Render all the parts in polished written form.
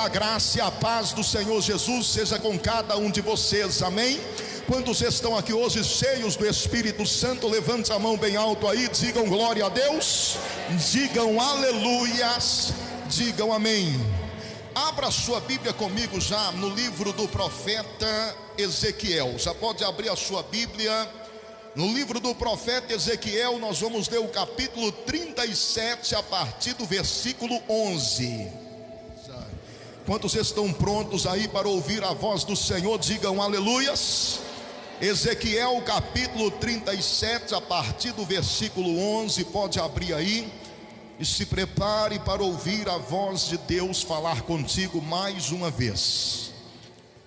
a graça e a paz do Senhor Jesus seja com cada um de vocês, amém? Quantos estão aqui hoje cheios do Espírito Santo, levante a mão bem alto aí, digam glória a Deus, digam aleluias, digam amém. Abra sua Bíblia comigo já no livro do profeta Ezequiel. Já pode abrir a sua Bíblia. No livro do profeta Ezequiel, nós vamos ler o capítulo 37 a partir do versículo 11. Quantos estão prontos aí para ouvir a voz do Senhor? Digam aleluias. Ezequiel capítulo 37 a partir do versículo 11. Pode abrir aí e se prepare para ouvir a voz de Deus falar contigo mais uma vez.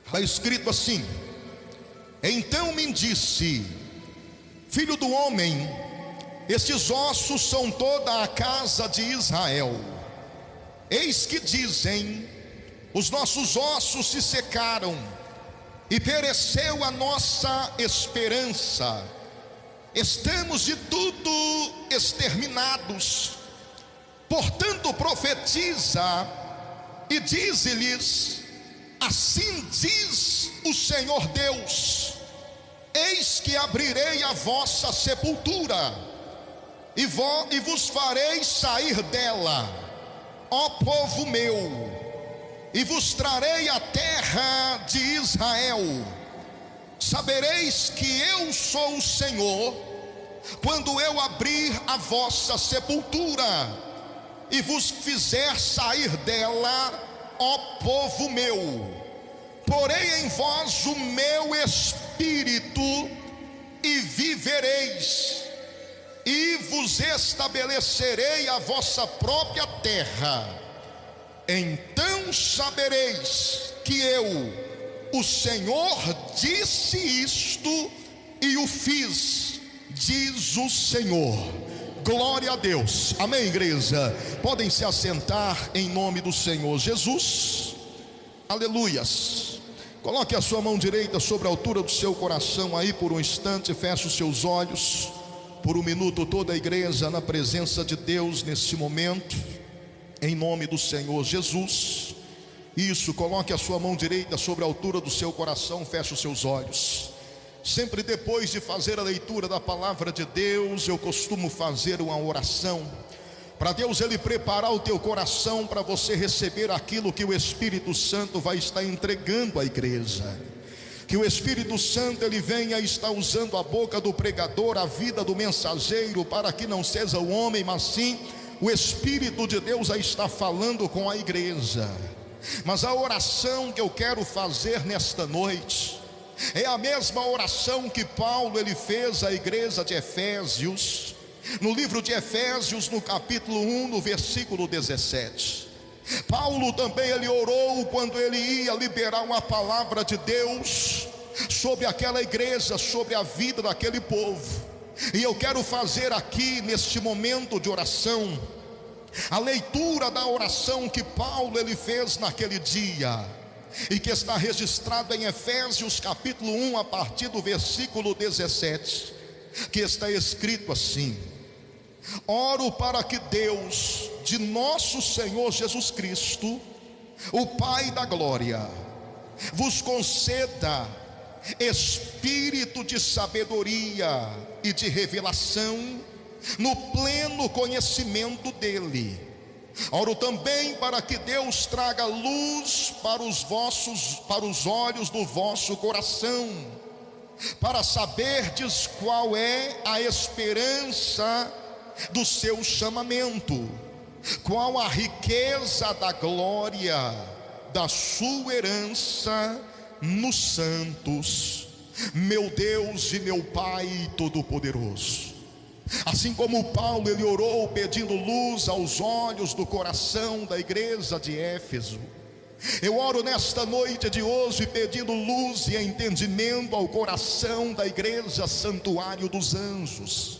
Está escrito assim: então me disse: filho do homem, estes ossos são toda a casa de Israel. Eis que dizem: os nossos ossos se secaram e pereceu a nossa esperança, estamos de tudo exterminados. Portanto profetiza e dize-lhes: assim diz o Senhor Deus: eis que abrirei a vossa sepultura e vos farei sair dela, ó povo meu, e vos trarei a terra de Israel. Sabereis que eu sou o Senhor, quando eu abrir a vossa sepultura e vos fizer sair dela, ó povo meu. Porei em vós o meu espírito e vivereis, e vos estabelecerei a vossa própria terra. Então sabereis que eu, o Senhor, disse isto e o fiz, diz o Senhor. Glória a Deus, amém, igreja? Podem se assentar em nome do Senhor Jesus, aleluias. Coloque a sua mão direita sobre a altura do seu coração aí por um instante, feche os seus olhos, por um minuto toda a igreja na presença de Deus neste momento, em nome do Senhor Jesus. Isso, coloque a sua mão direita sobre a altura do seu coração, feche os seus olhos. Sempre depois de fazer a leitura da palavra de Deus, eu costumo fazer uma oração, para Deus ele preparar o teu coração para você receber aquilo que o Espírito Santo vai estar entregando à igreja. Que o Espírito Santo ele venha e está usando a boca do pregador, a vida do mensageiro, para que não seja o homem, mas sim o Espírito de Deus a está falando com a igreja. Mas a oração que eu quero fazer nesta noite é a mesma oração que Paulo ele fez à igreja de Efésios, no livro de Efésios, no capítulo 1, no versículo 17. Paulo também ele orou quando ele ia liberar uma palavra de Deus sobre aquela igreja, sobre a vida daquele povo. E eu quero fazer aqui neste momento de oração a leitura da oração que Paulo ele fez naquele dia, e que está registrado em Efésios capítulo 1 a partir do versículo 17, que está escrito assim: oro para que Deus de nosso Senhor Jesus Cristo, o Pai da glória, vos conceda espírito de sabedoria e de revelação no pleno conhecimento dele. Oro também para que Deus traga luz para os olhos do vosso coração, para saberdes qual é a esperança do seu chamamento, qual a riqueza da glória da sua herança nos santos, meu Deus e meu Pai Todo-Poderoso. Assim como Paulo ele orou pedindo luz aos olhos do coração da igreja de Éfeso, eu oro nesta noite de hoje pedindo luz e entendimento ao coração da igreja Santuário dos Anjos.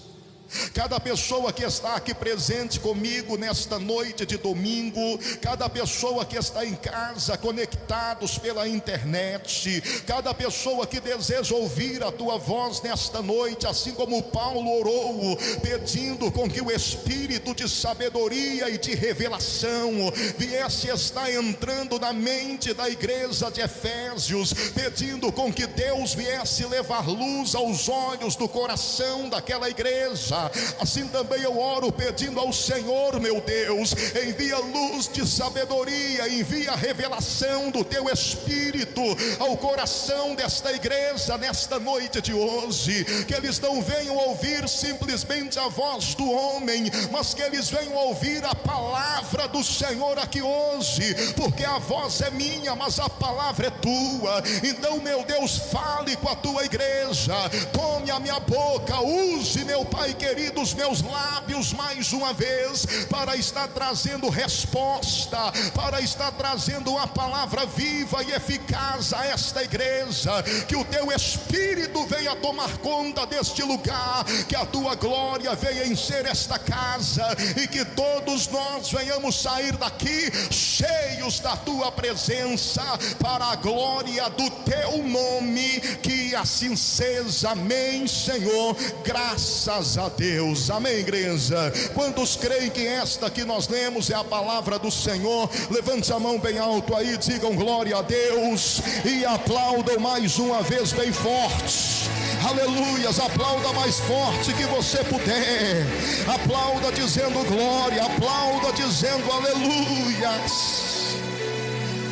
Cada pessoa que está aqui presente comigo nesta noite de domingo, cada pessoa que está em casa conectados pela internet, cada pessoa que deseja ouvir a tua voz nesta noite, assim como Paulo orou, pedindo com que o Espírito de sabedoria e de revelação viesse estar entrando na mente da igreja de Efésios, pedindo com que Deus viesse levar luz aos olhos do coração daquela igreja. Assim também eu oro pedindo ao Senhor, meu Deus, envia luz de sabedoria, envia revelação do teu Espírito ao coração desta igreja nesta noite de hoje, que eles não venham ouvir simplesmente a voz do homem, mas que eles venham ouvir a palavra do Senhor aqui hoje, porque a voz é minha, mas a palavra é tua. Então, meu Deus, fale com a tua igreja, tome a minha boca, use, meu Pai querido, os meus lábios mais uma vez, para estar trazendo resposta, para estar trazendo uma palavra viva e eficaz a esta igreja. Que o teu Espírito venha tomar conta deste lugar, que a tua glória venha encher esta casa, e que todos nós venhamos sair daqui cheios da tua presença, para a glória do teu nome. Que assim seja, amém, Senhor, graças a Deus. Amém, igreja? Quantos creem que esta que nós lemos é a palavra do Senhor? Levante a mão bem alto aí, digam glória a Deus e aplaudam mais uma vez bem forte. Aleluias, aplauda mais forte que você puder, aplauda dizendo glória, aplauda dizendo aleluias.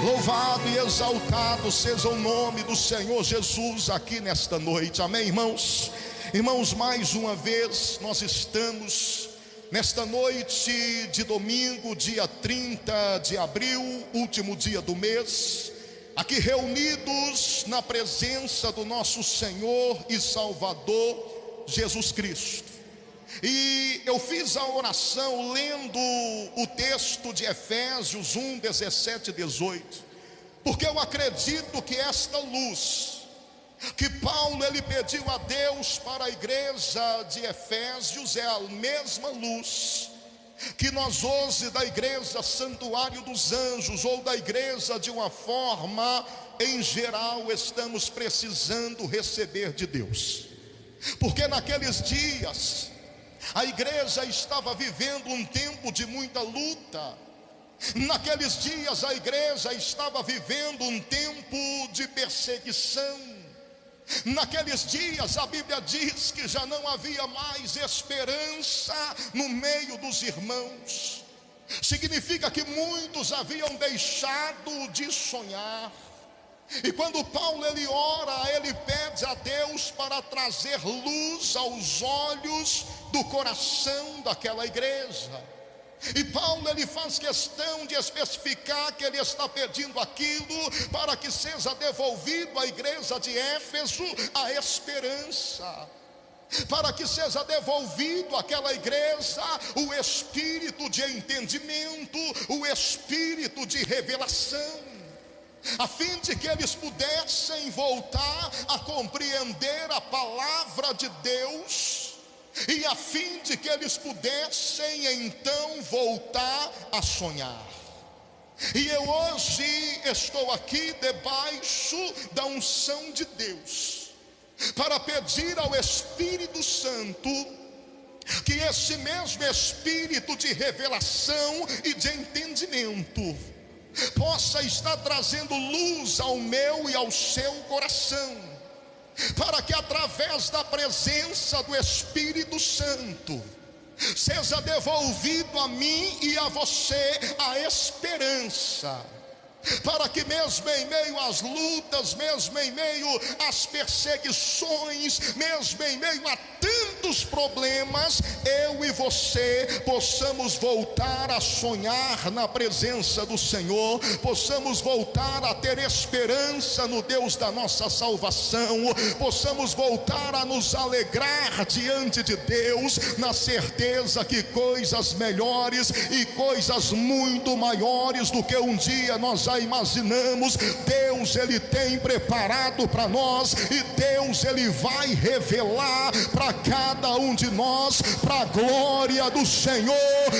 Louvado e exaltado seja o nome do Senhor Jesus aqui nesta noite, amém, irmãos? Irmãos, mais uma vez nós estamos nesta noite de domingo, dia 30 de abril, último dia do mês, aqui reunidos na presença do nosso Senhor e Salvador Jesus Cristo. E eu fiz a oração lendo o texto de Efésios 1, 17 e 18, porque eu acredito que esta luz que Paulo ele pediu a Deus para a igreja de Efésios é a mesma luz que nós hoje da igreja Santuário dos Anjos, ou da igreja de uma forma em geral, estamos precisando receber de Deus. Porque naqueles dias a igreja estava vivendo um tempo de muita luta. Naqueles dias a igreja estava vivendo um tempo de perseguição. Naqueles dias a Bíblia diz que já não havia mais esperança no meio dos irmãos. Significa que muitos haviam deixado de sonhar. E quando Paulo ele ora, ele pede a Deus para trazer luz aos olhos do coração daquela igreja. E Paulo ele faz questão de especificar que ele está pedindo aquilo para que seja devolvido à igreja de Éfeso a esperança, para que seja devolvido àquela igreja o espírito de entendimento, o espírito de revelação, a fim de que eles pudessem voltar a compreender a palavra de Deus, e a fim de que eles pudessem então voltar a sonhar. E eu hoje estou aqui debaixo da unção de Deus, para pedir ao Espírito Santo que esse mesmo espírito de revelação e de entendimento possa estar trazendo luz ao meu e ao seu coração, para que através da presença do Espírito Santo seja devolvido a mim e a você a esperança, para que mesmo em meio às lutas, mesmo em meio às perseguições, mesmo em meio a tantos problemas, eu e você possamos voltar a sonhar na presença do Senhor, possamos voltar a ter esperança no Deus da nossa salvação, possamos voltar a nos alegrar diante de Deus, na certeza que coisas melhores e coisas muito maiores do que um dia nós já imaginamos, Deus ele tem preparado para nós, e Deus ele vai revelar para cada cada um de nós, para a glória do Senhor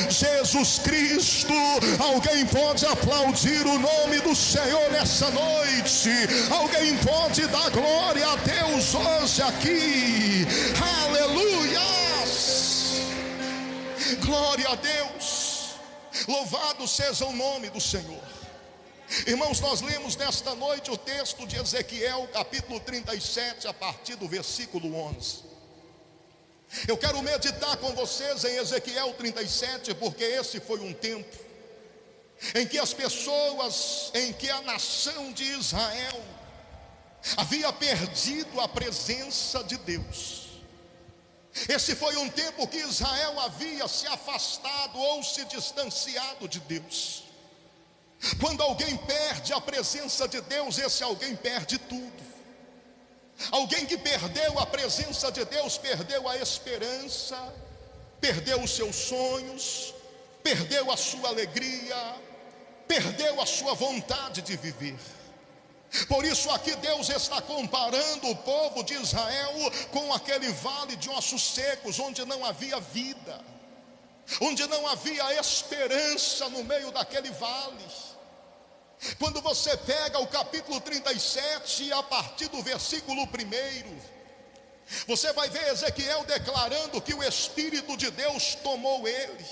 Jesus Cristo. Alguém pode aplaudir o nome do Senhor nessa noite? Alguém pode dar glória a Deus hoje aqui? Aleluias! Glória a Deus! Louvado seja o nome do Senhor. Irmãos, nós lemos nesta noite o texto de Ezequiel, capítulo 37, a partir do versículo 11. Eu quero meditar com vocês em Ezequiel 37, porque esse foi um tempo em que as pessoas, em que a nação de Israel havia perdido a presença de Deus. Esse foi um tempo que Israel havia se afastado ou se distanciado de Deus. Quando alguém perde a presença de Deus, esse alguém perde tudo. Alguém que perdeu a presença de Deus, perdeu a esperança, perdeu os seus sonhos, perdeu a sua alegria, perdeu a sua vontade de viver. Por isso aqui Deus está comparando o povo de Israel com aquele vale de ossos secos, onde não havia vida, onde não havia esperança no meio daquele vale. Quando você pega o capítulo 37, a partir do versículo 1, você vai ver Ezequiel declarando que o Espírito de Deus tomou ele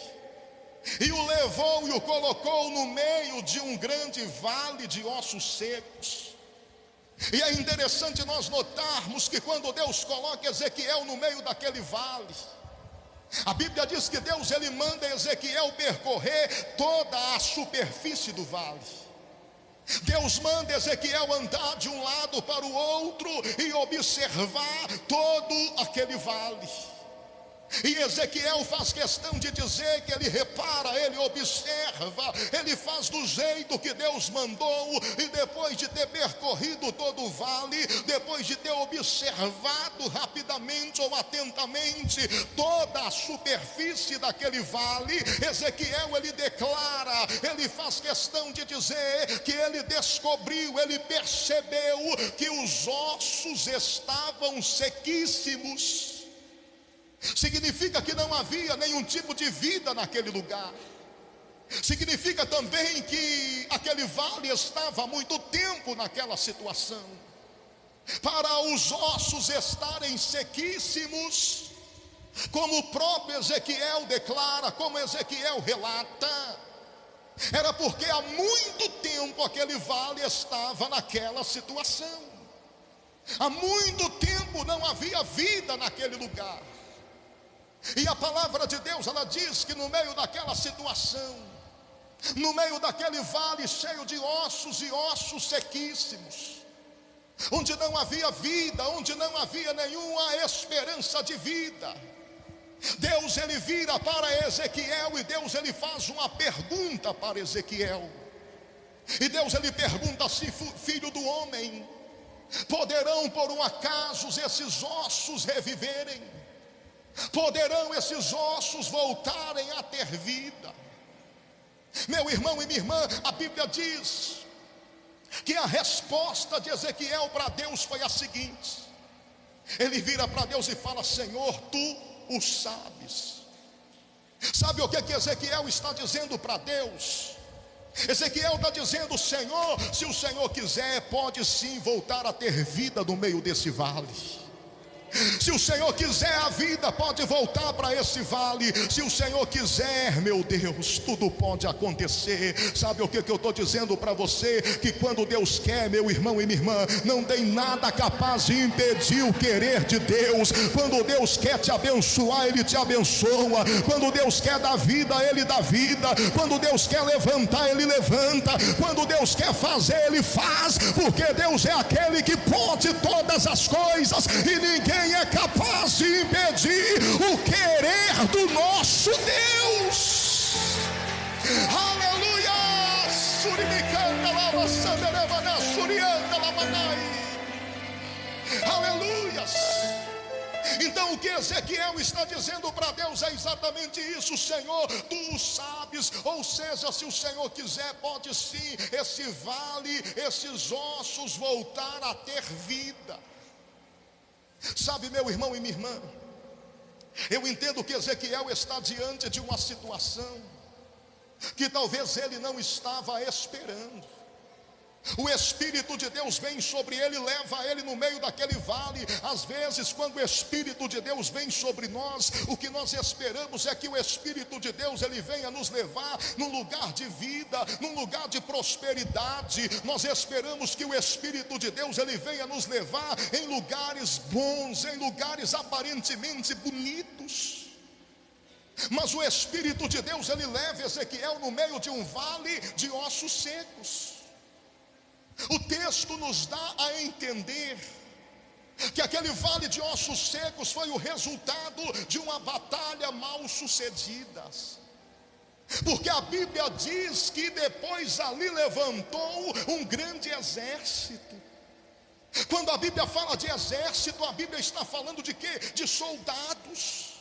e o levou e o colocou no meio de um grande vale de ossos secos. E é interessante nós notarmos que quando Deus coloca Ezequiel no meio daquele vale, a Bíblia diz que Deus ele manda Ezequiel percorrer toda a superfície do vale. Deus manda Ezequiel andar de um lado para o outro e observar todo aquele vale. E Ezequiel faz questão de dizer que ele repara, ele observa, ele faz do jeito que Deus mandou. E depois de ter percorrido todo o vale, depois de ter observado rapidamente ou atentamente toda a superfície daquele vale, Ezequiel ele declara, ele faz questão de dizer que ele descobriu, ele percebeu que os ossos estavam sequíssimos. Significa que não havia nenhum tipo de vida naquele lugar. Significa também que aquele vale estava há muito tempo naquela situação. Para os ossos estarem sequíssimos, como o próprio Ezequiel declara, como Ezequiel relata, era porque há muito tempo aquele vale estava naquela situação. Há muito tempo não havia vida naquele lugar. E a palavra de Deus, ela diz que no meio daquela situação, no meio daquele vale cheio de ossos e ossos sequíssimos, onde não havia vida, onde não havia nenhuma esperança de vida, Deus ele vira para Ezequiel e Deus ele faz uma pergunta para Ezequiel. E Deus ele pergunta assim: filho do homem, poderão por um acaso esses ossos reviverem? Poderão esses ossos voltarem a ter vida? Meu irmão e minha irmã, a Bíblia diz que a resposta de Ezequiel para Deus foi a seguinte. Ele vira para Deus e fala: Senhor, tu o sabes. Sabe o que Ezequiel está dizendo para Deus? Ezequiel está dizendo: Senhor, se o Senhor quiser, pode sim voltar a ter vida no meio desse vale. Se o Senhor quiser, a vida pode voltar para esse vale. Se o Senhor quiser, meu Deus, tudo pode acontecer. Sabe o que eu estou dizendo para você? Que quando Deus quer, meu irmão e minha irmã, não tem nada capaz de impedir o querer de Deus. Quando Deus quer te abençoar, Ele te abençoa. Quando Deus quer dar vida, Ele dá vida. Quando Deus quer levantar, Ele levanta. Quando Deus quer fazer, Ele faz. Porque Deus é aquele que pode todas as coisas, e ninguém é capaz de impedir o querer do nosso Deus. Aleluia! Aleluia! Então o que Ezequiel está dizendo para Deus é exatamente isso: Senhor, tu o sabes. Ou seja, se o Senhor quiser, pode sim esse vale, esses ossos voltar a ter vida. Sabe, meu irmão e minha irmã, Eu entendo que Ezequiel está diante de uma situação que talvez ele não estava esperando. O Espírito de Deus vem sobre ele, leva ele no meio daquele vale. Às vezes, quando o Espírito de Deus vem sobre nós, o que nós esperamos é que o Espírito de Deus ele venha nos levar num lugar de vida, num lugar de prosperidade. Nós esperamos que o Espírito de Deus ele venha nos levar em lugares bons, em lugares aparentemente bonitos. Mas o Espírito de Deus ele leva Ezequiel no meio de um vale de ossos secos. O texto nos dá a entender que aquele vale de ossos secos foi o resultado de uma batalha mal sucedida. Porque a Bíblia diz que depois ali levantou um grande exército. Quando a Bíblia fala de exército, a Bíblia está falando de quê? De soldados.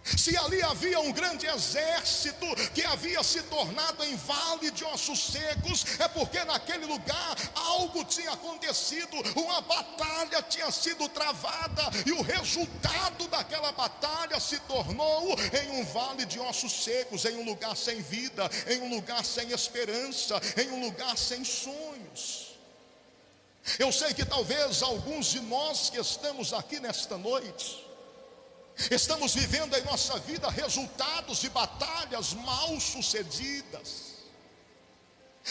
Se ali havia um grande exército que havia se tornado em vale de ossos secos, é porque naquele lugar algo tinha acontecido, uma batalha tinha sido travada, e o resultado daquela batalha se tornou em um vale de ossos secos, em um lugar sem vida, em um lugar sem esperança, em um lugar sem sonhos. Eu sei que talvez alguns de nós que estamos aqui nesta noite estamos vivendo em nossa vida resultados de batalhas mal sucedidas,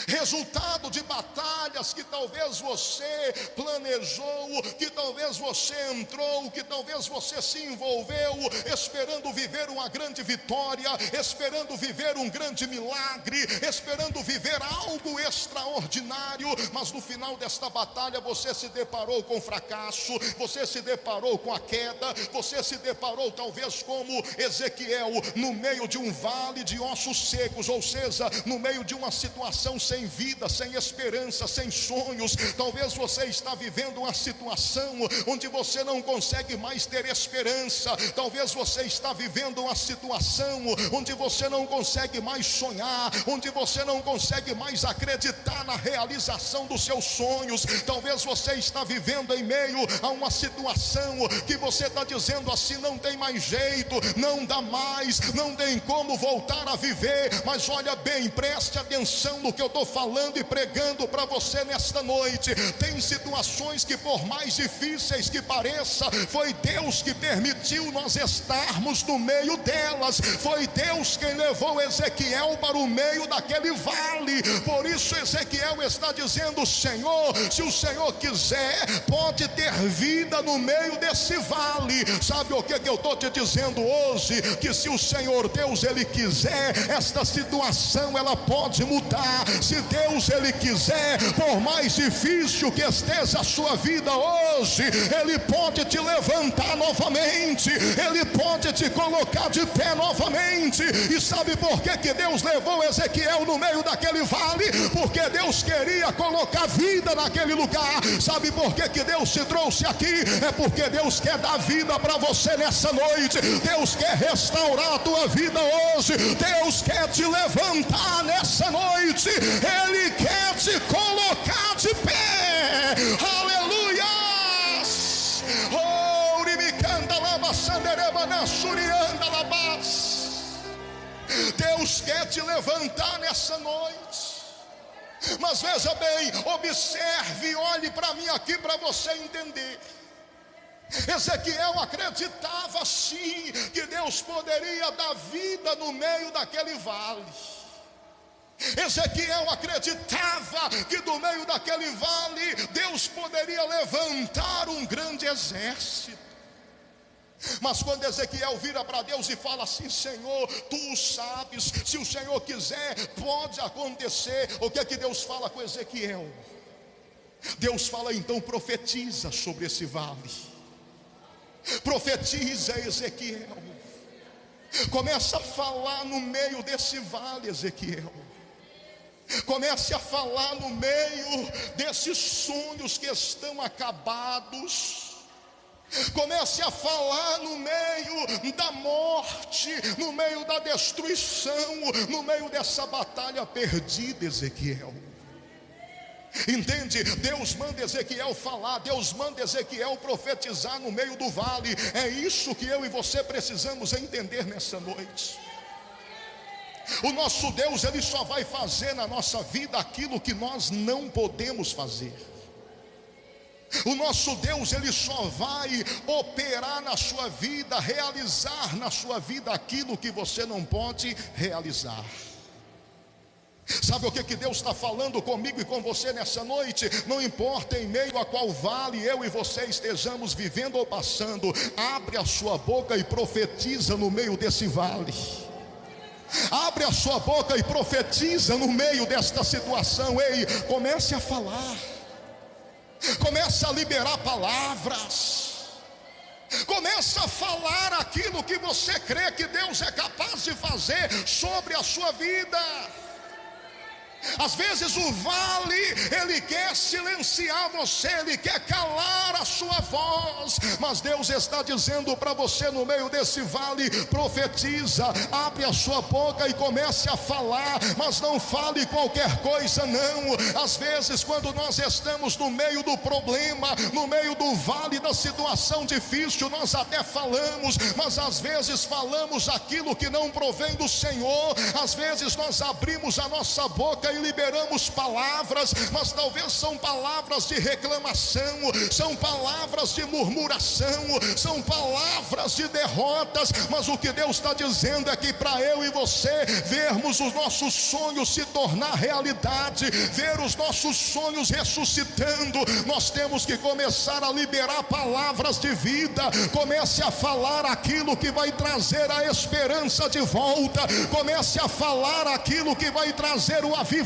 resultado de batalhas que talvez você planejou, que talvez você entrou, que talvez você se envolveu, esperando viver uma grande vitória, esperando viver um grande milagre, esperando viver algo extraordinário, mas no final desta batalha você se deparou com fracasso, você se deparou com a queda, você se deparou talvez como Ezequiel, no meio de um vale de ossos secos, ou seja, no meio de uma situação sem vida, sem esperança, sem sonhos. Talvez você está vivendo uma situação onde você não consegue mais ter esperança. Talvez você está vivendo uma situação onde você não consegue mais sonhar, onde você não consegue mais acreditar na realização dos seus sonhos. Talvez você está vivendo em meio a uma situação que você está dizendo assim: não tem mais jeito, não dá mais, não tem como voltar a viver. Mas olha bem, preste atenção no que eu estou falando e pregando para você nesta noite. Tem situações que, por mais difíceis que pareça, foi Deus que permitiu nós estarmos no meio delas. Foi Deus quem levou Ezequiel para o meio daquele vale. Por isso Ezequiel está dizendo: Senhor, se o Senhor quiser, pode ter vida no meio desse vale. Sabe o que eu estou te dizendo hoje? Que se o Senhor Deus ele quiser, esta situação ela pode mudar. Se Deus ele quiser, por mais difícil que esteja a sua vida hoje, ele pode te levantar novamente, ele pode te colocar de pé novamente. E sabe por que Deus levou Ezequiel no meio daquele vale? Porque Deus queria colocar vida naquele lugar. Sabe por que Deus te trouxe aqui? É porque Deus quer dar vida para você nessa noite. Deus quer restaurar a tua vida hoje. Deus quer te levantar nessa noite. Ele quer te colocar de pé. Aleluias. Oh, Deus quer te levantar nessa noite. Mas veja bem, observe, olhe para mim aqui para você entender. Ezequiel acreditava sim que Deus poderia dar vida no meio daquele vale. Ezequiel acreditava que do meio daquele vale Deus poderia levantar um grande exército. Mas quando Ezequiel vira para Deus e fala assim: Senhor, tu sabes, se o Senhor quiser, pode acontecer. O que é que Deus fala com Ezequiel? Deus fala: então profetiza sobre esse vale. Profetiza, Ezequiel. Começa a falar no meio desse vale, Ezequiel. Comece a falar no meio desses sonhos que estão acabados. Comece a falar no meio da morte, no meio da destruição, no meio dessa batalha perdida, Ezequiel. Entende? Deus manda Ezequiel falar, Deus manda Ezequiel profetizar no meio do vale. É isso que eu e você precisamos entender nessa noite. O nosso Deus, Ele só vai fazer na nossa vida aquilo que nós não podemos fazer. O nosso Deus, Ele só vai operar na sua vida, realizar na sua vida aquilo que você não pode realizar. Sabe o que Deus está falando comigo e com você nessa noite? Não importa em meio a qual vale eu e você estejamos vivendo ou passando, abre a sua boca e profetiza no meio desse vale. Abre a sua boca e profetiza no meio desta situação. Ei, comece a falar, comece a liberar palavras, comece a falar aquilo que você crê que Deus é capaz de fazer sobre a sua vida. Às vezes o vale, ele quer silenciar você, ele quer calar a sua voz, mas Deus está dizendo para você no meio desse vale: profetiza, abre a sua boca e comece a falar, mas não fale qualquer coisa não. Às vezes quando nós estamos no meio do problema, no meio do vale da situação difícil, nós até falamos, mas às vezes falamos aquilo que não provém do Senhor. Às vezes nós abrimos a nossa boca e liberamos palavras, mas talvez são palavras de reclamação, são palavras de murmuração, são palavras de derrotas. Mas o que Deus está dizendo é que para eu e você vermos os nossos sonhos se tornar realidade, ver os nossos sonhos ressuscitando, nós temos que começar a liberar palavras de vida. Comece a falar aquilo que vai trazer a esperança de volta, comece a falar aquilo que vai trazer o avivamento,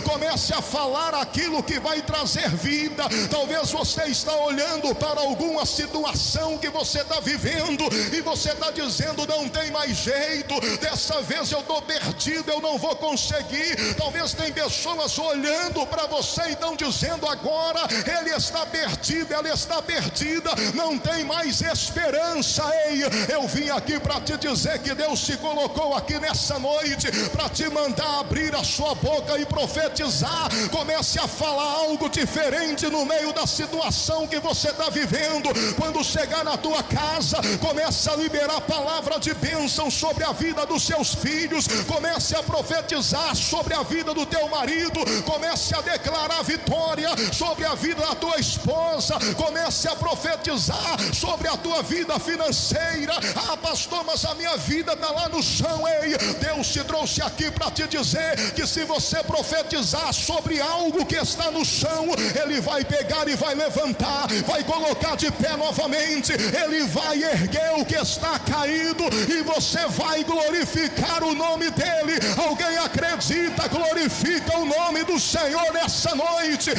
comece a falar aquilo que vai trazer vida. Talvez você está olhando para alguma situação que você está vivendo e você está dizendo: não tem mais jeito, dessa vez eu estou perdido, eu não vou conseguir. Talvez tem pessoas olhando para você e estão dizendo agora: ele está perdido, ela está perdida, não tem mais esperança. Ei, eu vim aqui para te dizer que Deus te colocou aqui nessa noite para te mandar abrir a sua boca e profetizar. Comece a falar algo diferente no meio da situação que você está vivendo. Quando chegar na tua casa, comece a liberar palavra de bênção sobre a vida dos seus filhos, comece a profetizar sobre a vida do teu marido, comece a declarar vitória sobre a vida da tua esposa, comece a profetizar sobre a tua vida financeira. Ah, pastor, mas a minha vida está lá no chão. Ei, Deus te trouxe aqui para te dizer que se você profetizar sobre algo que está no chão, Ele vai pegar e vai levantar, vai colocar de pé novamente, Ele vai erguer o que está caído e você vai glorificar o nome dEle. Alguém acredita? Glorifica o nome do Senhor nessa noite.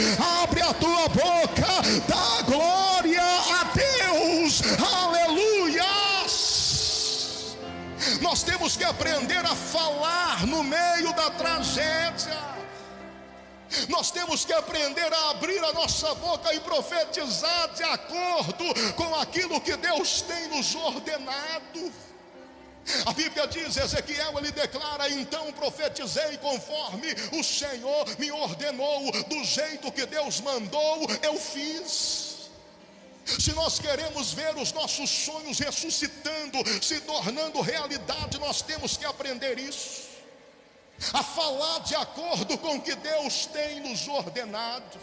Abre a tua boca, dá glória a Deus. Aleluia. Nós temos que aprender a falar no meio da tragédia. Nós temos que aprender a abrir a nossa boca e profetizar de acordo com aquilo que Deus tem nos ordenado. A Bíblia diz, Ezequiel, ele declara: então profetizei conforme o Senhor me ordenou, do jeito que Deus mandou, eu fiz. Se nós queremos ver os nossos sonhos ressuscitando, se tornando realidade, nós temos que aprender isso, a falar de acordo com o que Deus tem nos ordenado,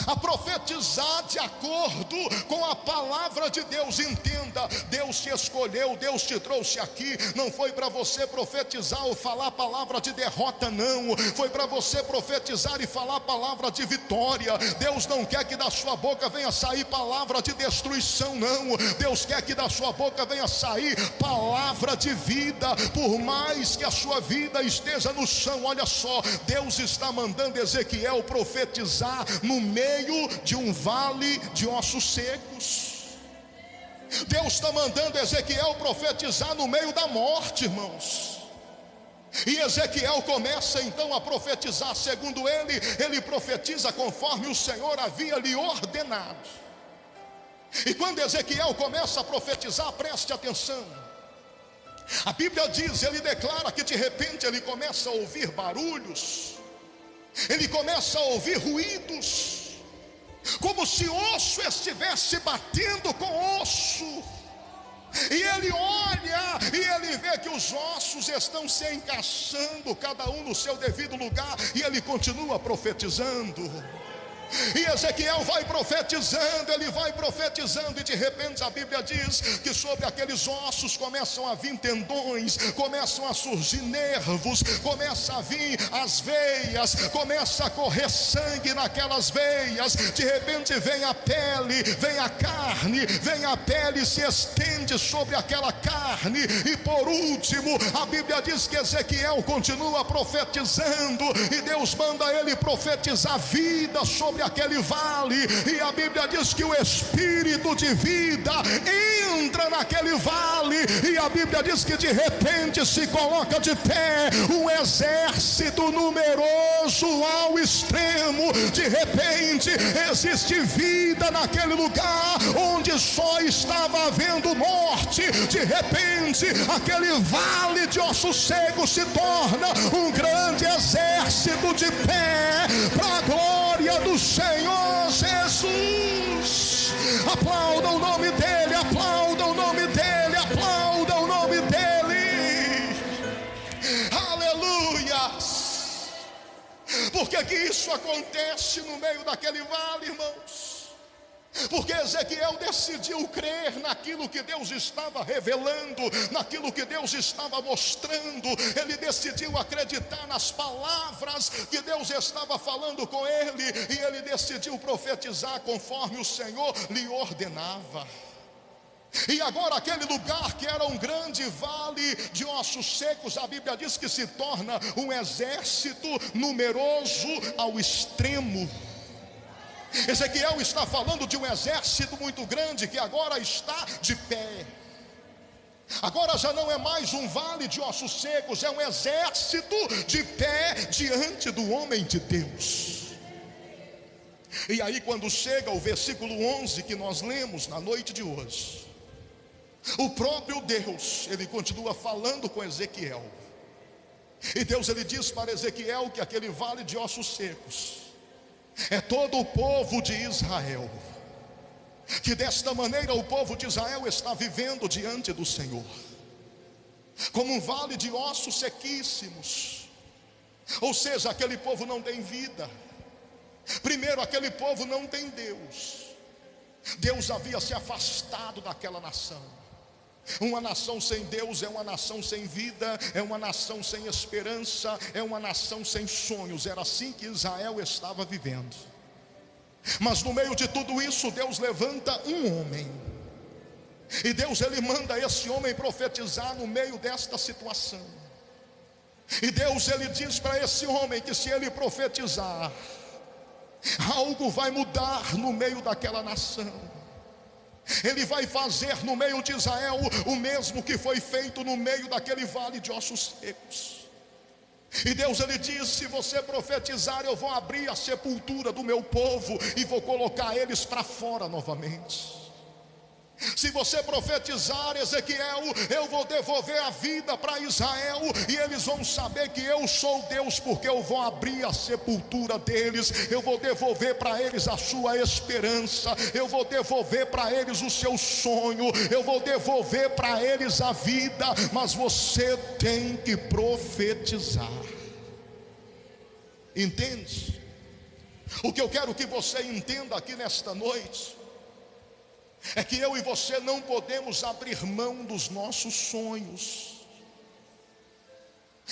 a profetizar de acordo com a palavra de Deus. Entenda, Deus te escolheu, Deus te trouxe aqui, não foi para você profetizar ou falar palavra de derrota, não, foi para você profetizar e falar palavra de vitória. Deus não quer que da sua boca venha sair palavra de destruição, não. Deus quer que da sua boca venha sair palavra de vida, por mais que a sua vida esteja no chão. Olha só, Deus está mandando Ezequiel profetizar no meio de um vale de ossos secos. Deus está mandando Ezequiel profetizar no meio da morte, irmãos. E Ezequiel começa então a profetizar segundo ele profetiza conforme o Senhor havia lhe ordenado. E quando Ezequiel começa a profetizar, preste atenção, a Bíblia diz, ele declara que de repente ele começa a ouvir barulhos, ele começa a ouvir ruídos, como se osso estivesse batendo com osso. E ele olha e ele vê que os ossos estão se encaixando, cada um no seu devido lugar, e ele continua profetizando. E Ezequiel vai profetizando, ele vai profetizando, e de repente a Bíblia diz que sobre aqueles ossos começam a vir tendões, começam a surgir nervos, começa a vir as veias, começa a correr sangue naquelas veias. De repente vem a pele, vem a carne, vem a pele, se estende sobre aquela carne, e por último a Bíblia diz que Ezequiel continua profetizando, e Deus manda ele profetizar vida sobre aquele vale, e a Bíblia diz que o espírito de vida entra naquele vale, e a Bíblia diz que de repente se coloca de pé um exército numeroso ao extremo. De repente existe vida naquele lugar onde só estava havendo morte. De repente aquele vale de ossos secos se torna um grande exército de pé para a glória do Senhor Jesus. Aplauda o nome dele, aplauda o nome dele, aplauda o nome dele. Aleluia. Por que isso acontece no meio daquele vale, irmãos? Porque Ezequiel decidiu crer naquilo que Deus estava revelando, naquilo que Deus estava mostrando. Ele decidiu acreditar nas palavras que Deus estava falando com ele, e ele decidiu profetizar conforme o Senhor lhe ordenava. E agora aquele lugar que era um grande vale de ossos secos, a Bíblia diz que se torna um exército numeroso ao extremo. Ezequiel está falando de um exército muito grande que agora está de pé. Agora já não é mais um vale de ossos secos, é um exército de pé diante do homem de Deus. E aí quando chega o versículo 11 que nós lemos na noite de hoje, o próprio Deus, ele continua falando com Ezequiel. E Deus, ele diz para Ezequiel que aquele vale de ossos secos é todo o povo de Israel, que desta maneira o povo de Israel está vivendo diante do Senhor, como um vale de ossos sequíssimos. Ou seja, aquele povo não tem vida. Primeiro, aquele povo não tem Deus. Deus havia se afastado daquela nação. Uma nação sem Deus é uma nação sem vida, é uma nação sem esperança, é uma nação sem sonhos. Era assim que Israel estava vivendo. Mas no meio de tudo isso, Deus levanta um homem, e Deus, ele manda esse homem profetizar no meio desta situação. E Deus, ele diz para esse homem que se ele profetizar, algo vai mudar no meio daquela nação. Ele vai fazer no meio de Israel o mesmo que foi feito no meio daquele vale de ossos secos. E Deus, ele diz: se você profetizar, eu vou abrir a sepultura do meu povo e vou colocar eles para fora novamente. Se você profetizar, Ezequiel, eu vou devolver a vida para Israel, e eles vão saber que eu sou Deus, porque eu vou abrir a sepultura deles, eu vou devolver para eles a sua esperança, eu vou devolver para eles o seu sonho, eu vou devolver para eles a vida. Mas você tem que profetizar. Entende? O que eu quero que você entenda aqui nesta noite é que eu e você não podemos abrir mão dos nossos sonhos.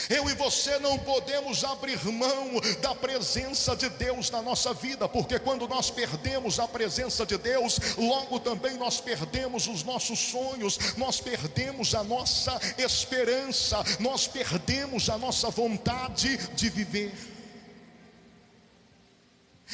Eu e você não podemos abrir mão da presença de Deus na nossa vida, porque quando nós perdemos a presença de Deus, logo também nós perdemos os nossos sonhos, nós perdemos a nossa esperança, nós perdemos a nossa vontade de viver.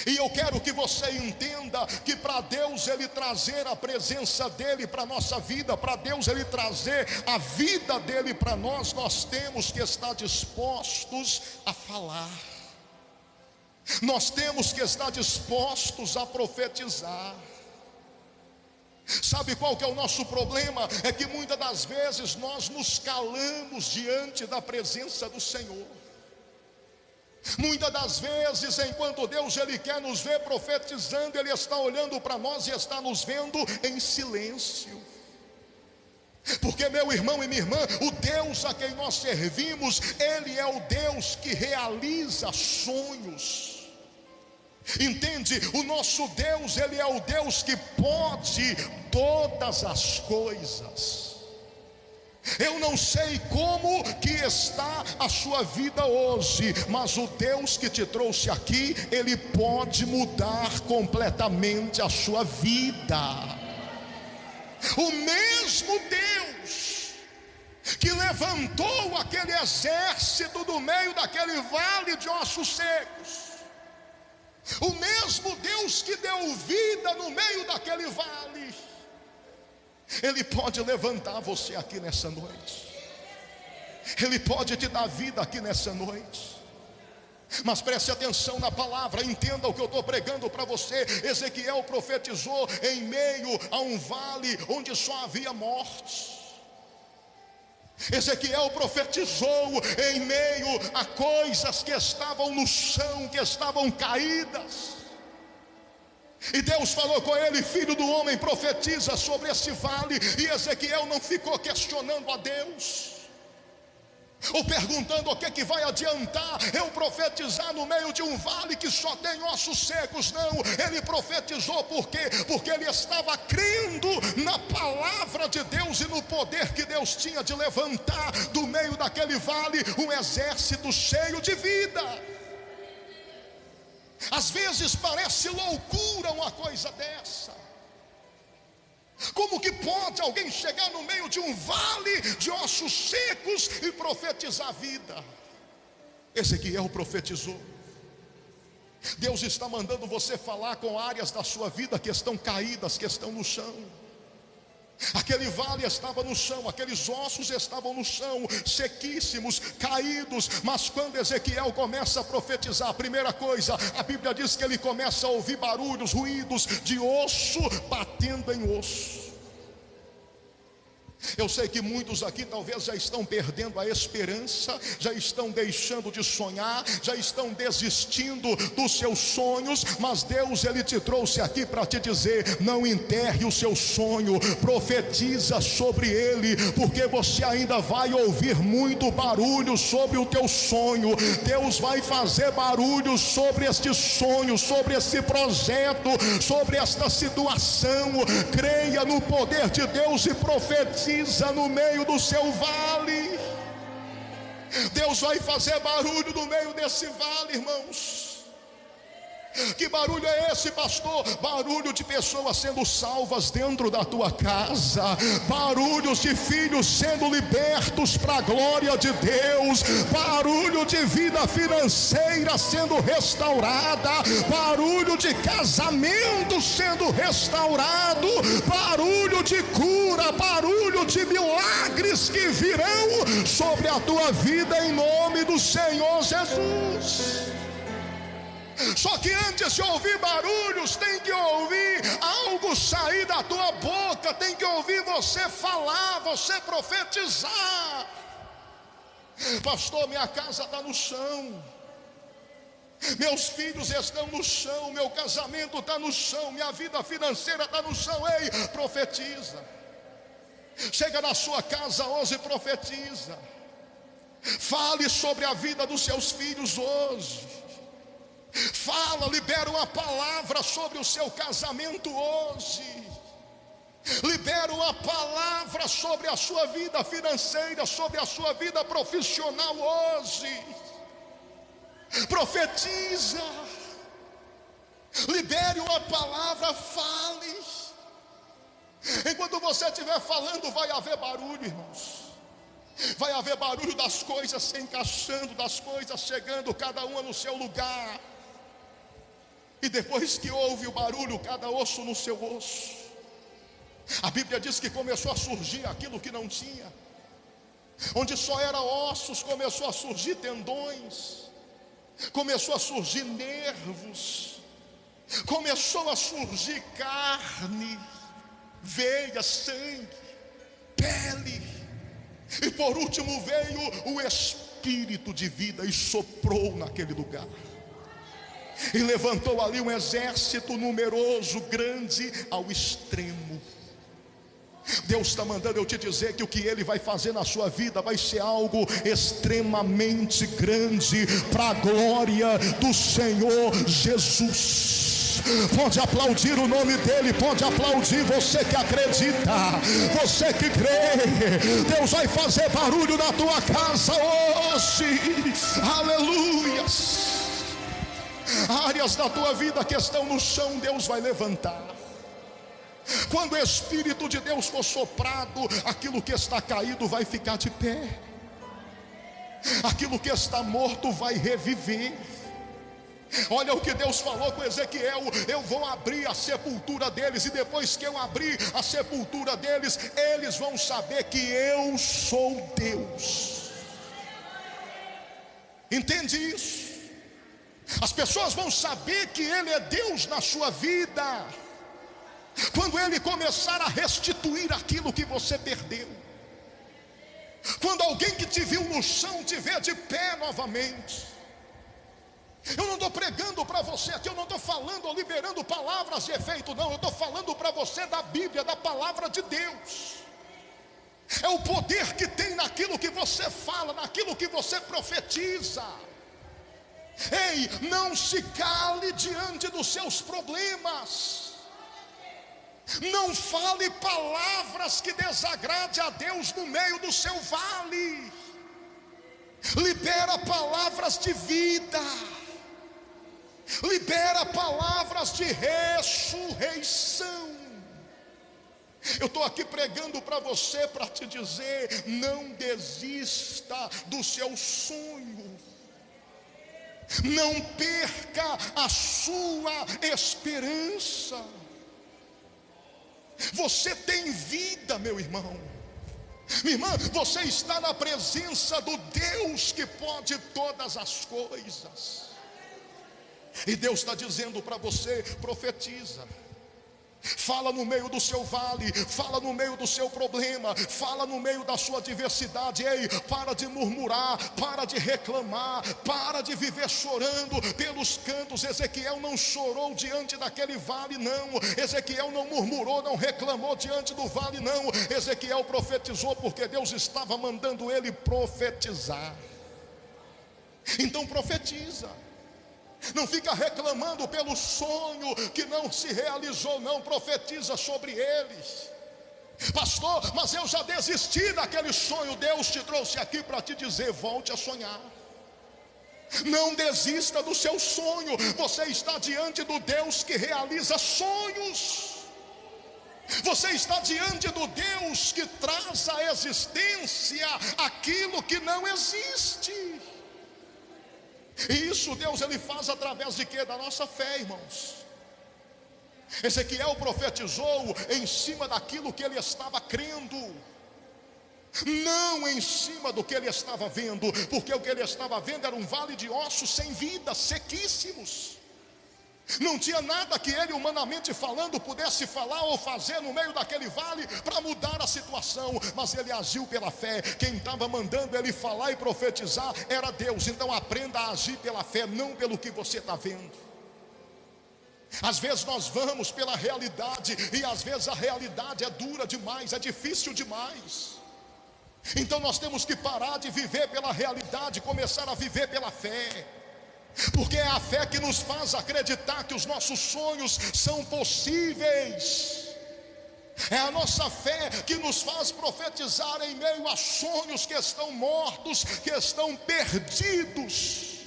E eu quero que você entenda que para Deus ele trazer a presença dele para a nossa vida, para Deus ele trazer a vida dele para nós, nós temos que estar dispostos a falar. Nós temos que estar dispostos a profetizar. Sabe qual que é o nosso problema? É que muitas das vezes nós nos calamos diante da presença do Senhor. Muitas das vezes, enquanto Deus ele quer nos ver profetizando, Ele está olhando para nós e está nos vendo em silêncio. Porque, meu irmão e minha irmã, o Deus a quem nós servimos, Ele é o Deus que realiza sonhos. Entende? O nosso Deus, Ele é o Deus que pode todas as coisas. Eu não sei como que está a sua vida hoje, mas o Deus que te trouxe aqui, Ele pode mudar completamente a sua vida. O mesmo Deus que levantou aquele exército do meio daquele vale de ossos secos, o mesmo Deus que deu vida no meio daquele vale, Ele pode levantar você aqui nessa noite. Ele pode te dar vida aqui nessa noite. Mas preste atenção na palavra, entenda o que eu estou pregando para você. Ezequiel profetizou em meio a um vale onde só havia morte. Ezequiel profetizou em meio a coisas que estavam no chão, que estavam caídas. E Deus falou com ele: filho do homem, profetiza sobre esse vale. E Ezequiel não ficou questionando a Deus, ou perguntando o que vai adiantar eu profetizar no meio de um vale que só tem ossos secos. Não, ele profetizou por quê? Porque ele estava crendo na palavra de Deus e no poder que Deus tinha de levantar do meio daquele vale um exército cheio de vida. Às vezes parece loucura uma coisa dessa. Como que pode alguém chegar no meio de um vale de ossos secos e profetizar a vida? Ezequiel profetizou. Deus está mandando você falar com áreas da sua vida que estão caídas, que estão no chão. Aquele vale estava no chão, aqueles ossos estavam no chão, sequíssimos, caídos. Mas quando Ezequiel começa a profetizar, a primeira coisa, a Bíblia diz que ele começa a ouvir barulhos, ruídos de osso batendo em osso. Eu sei que muitos aqui talvez já estão perdendo a esperança, já estão deixando de sonhar, já estão desistindo dos seus sonhos. Mas Deus, Ele te trouxe aqui para te dizer: não enterre o seu sonho, profetiza sobre ele, porque você ainda vai ouvir muito barulho sobre o teu sonho. Deus vai fazer barulho sobre este sonho, sobre esse projeto, sobre esta situação. Creia no poder de Deus e profetiza no meio do seu vale. Deus vai fazer barulho no meio desse vale, irmãos. Que barulho é esse, pastor? Barulho de pessoas sendo salvas dentro da tua casa, barulhos de filhos sendo libertos para a glória de Deus, barulho de vida financeira sendo restaurada, barulho de casamento sendo restaurado, barulho de cura, barulho de milagres que virão sobre a tua vida em nome do Senhor Jesus. Só que antes de ouvir barulhos, tem que ouvir algo sair da tua boca, tem que ouvir você falar, você profetizar. Pastor, minha casa está no chão, meus filhos estão no chão, meu casamento está no chão, minha vida financeira está no chão. Ei, profetiza. Chega na sua casa hoje e profetiza. Fale sobre a vida dos seus filhos hoje. Fala, libera uma palavra sobre o seu casamento hoje. Libera uma palavra sobre a sua vida financeira, sobre a sua vida profissional hoje. Profetiza. Libere uma palavra, fale. Enquanto você estiver falando, vai haver barulho, irmãos. Vai haver barulho das coisas se encaixando, das coisas chegando, cada uma no seu lugar. E depois que houve o barulho, cada osso no seu osso, a Bíblia diz que começou a surgir aquilo que não tinha. Onde só era ossos, começou a surgir tendões, começou a surgir nervos, começou a surgir carne, veia, sangue, pele. E por último veio o Espírito espírito de vida e soprou naquele lugar. E levantou ali um exército numeroso, grande ao extremo. Deus está mandando eu te dizer que o que Ele vai fazer na sua vida vai ser algo extremamente grande, para a glória do Senhor Jesus. Pode aplaudir o nome dEle, pode aplaudir, você que acredita, você que crê. Deus vai fazer barulho na tua casa hoje, aleluias. Áreas da tua vida que estão no chão, Deus vai levantar. Quando o Espírito de Deus for soprado, aquilo que está caído vai ficar de pé, aquilo que está morto vai reviver. Olha o que Deus falou com Ezequiel: eu vou abrir a sepultura deles, e depois que eu abrir a sepultura deles, eles vão saber que eu sou Deus. Entende isso? As pessoas vão saber que Ele é Deus na sua vida quando Ele começar a restituir aquilo que você perdeu. Quando alguém que te viu no chão te vê de pé novamente. Eu não estou pregando para você aqui, eu não estou falando ou liberando palavras de efeito, não. Eu estou falando para você da Bíblia, da palavra de Deus. É o poder que tem naquilo que você fala, naquilo que você profetiza. Ei, não se cale diante dos seus problemas. Não fale palavras que desagrade a Deus no meio do seu vale. Libera palavras de vida. Libera palavras de ressurreição. Eu estou aqui pregando para você para te dizer: não desista do seu sonho. Não perca a sua esperança. Você tem vida, meu irmão. Minha irmã, você está na presença do Deus que pode todas as coisas. E Deus está dizendo para você: profetiza. Fala no meio do seu vale, fala no meio do seu problema, fala no meio da sua adversidade. Ei, para de murmurar, para de reclamar, para de viver chorando pelos cantos. Ezequiel não chorou diante daquele vale, não. Ezequiel não murmurou, não reclamou diante do vale, não. Ezequiel profetizou porque Deus estava mandando ele profetizar. Então profetiza. Não fica reclamando pelo sonho que não se realizou, não. Profetiza sobre eles. Pastor, mas eu já desisti daquele sonho. Deus te trouxe aqui para te dizer: volte a sonhar. Não desista do seu sonho. Você está diante do Deus que realiza sonhos. Você está diante do Deus que traz à existência aquilo que não existe. E isso Deus ele faz através de quê? Da nossa fé, irmãos. Ezequiel profetizou em cima daquilo que ele estava crendo, não em cima do que ele estava vendo, porque o que ele estava vendo era um vale de ossos sem vida, sequíssimos. Não tinha nada que ele, humanamente falando, pudesse falar ou fazer no meio daquele vale para mudar a situação, mas ele agiu pela fé. Quem estava mandando ele falar e profetizar era Deus. Então aprenda a agir pela fé, não pelo que você está vendo. Às vezes nós vamos pela realidade, e às vezes a realidade é dura demais, é difícil demais. Então nós temos que parar de viver pela realidade, começar a viver pela fé. Porque é a fé que nos faz acreditar que os nossos sonhos são possíveis. É a nossa fé que nos faz profetizar em meio a sonhos que estão mortos, que estão perdidos.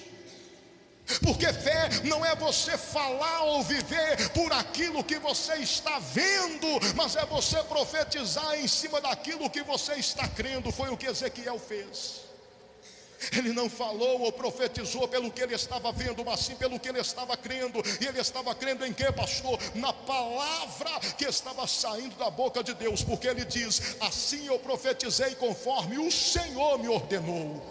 Porque fé não é você falar ou viver por aquilo que você está vendo, mas é você profetizar em cima daquilo que você está crendo. Foi o que Ezequiel fez. Ele não falou ou profetizou pelo que ele estava vendo, mas sim pelo que ele estava crendo. E ele estava crendo em quê, pastor? Na palavra que estava saindo da boca de Deus. Porque ele diz: assim eu profetizei conforme o Senhor me ordenou.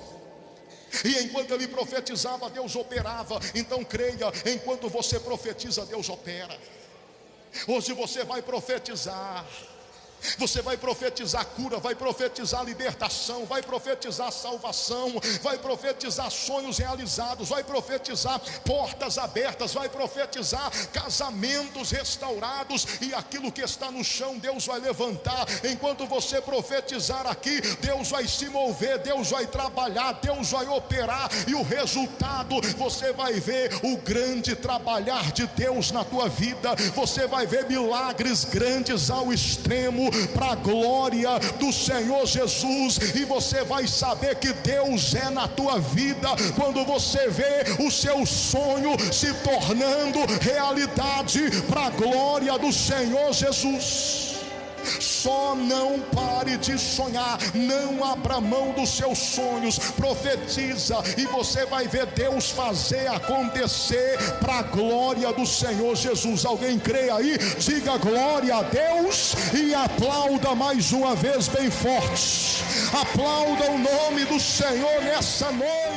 E enquanto ele profetizava, Deus operava. Então creia, enquanto você profetiza, Deus opera. Hoje você vai profetizar. Você vai profetizar cura, vai profetizar libertação, vai profetizar salvação, vai profetizar sonhos realizados, vai profetizar portas abertas, vai profetizar casamentos restaurados, e aquilo que está no chão Deus vai levantar. Enquanto você profetizar aqui, Deus vai se mover, Deus vai trabalhar, Deus vai operar, e o resultado você vai ver o grande trabalhar de Deus na tua vida. Você vai ver milagres grandes ao extremo, para a glória do Senhor Jesus. E você vai saber que Deus é na tua vida quando você vê o seu sonho se tornando realidade para a glória do Senhor Jesus. Só não pare de sonhar, não abra mão dos seus sonhos, profetiza, e você vai ver Deus fazer acontecer para a glória do Senhor Jesus. Alguém crê aí? Diga glória a Deus e aplauda mais uma vez bem forte. Aplauda o nome do Senhor nessa noite.